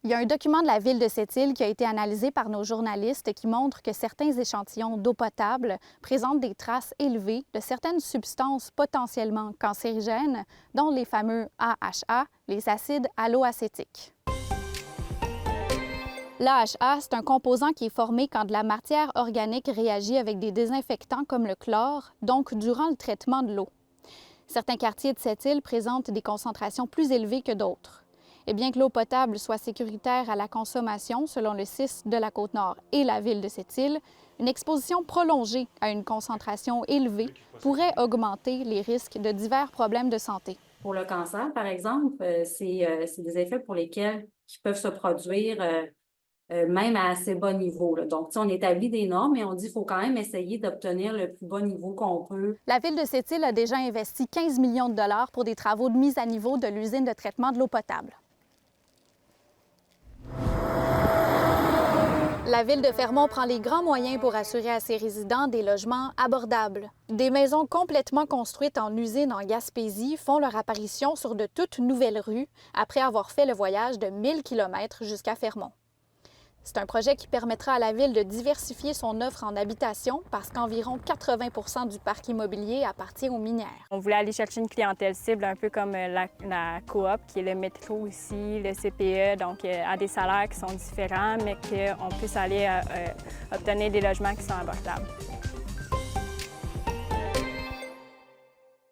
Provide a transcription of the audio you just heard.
Il y a un document de la ville de Sept-Îles qui a été analysé par nos journalistes qui montre que certains échantillons d'eau potable présentent des traces élevées de certaines substances potentiellement cancérigènes, dont les fameux AHA, les acides haloacétiques. L'AHA, c'est un composant qui est formé quand de la matière organique réagit avec des désinfectants comme le chlore, donc durant le traitement de l'eau. Certains quartiers de Sept-Îles présentent des concentrations plus élevées que d'autres. Et bien que l'eau potable soit sécuritaire à la consommation, selon le CIS de la Côte-Nord et la ville de Sept-Îles, une exposition prolongée à une concentration élevée pourrait augmenter les risques de divers problèmes de santé. Pour le cancer, par exemple, c'est des effets pour lesquels qui peuvent se produire même à assez bas niveau, là. Donc, on établit des normes et on dit qu'il faut quand même essayer d'obtenir le plus bas niveau qu'on peut. La ville de Sept-Îles a déjà investi 15 millions de dollars pour des travaux de mise à niveau de l'usine de traitement de l'eau potable. La ville de Fermont prend les grands moyens pour assurer à ses résidents des logements abordables. Des maisons complètement construites en usine en Gaspésie font leur apparition sur de toutes nouvelles rues après avoir fait le voyage de 1000 km jusqu'à Fermont. C'est un projet qui permettra à la ville de diversifier son offre en habitation parce qu'environ 80 du parc immobilier appartient aux minières. On voulait aller chercher une clientèle cible un peu comme la coop, qui est le métro ici, le CPE, donc à des salaires qui sont différents, mais qu'on puisse aller obtenir des logements qui sont abordables.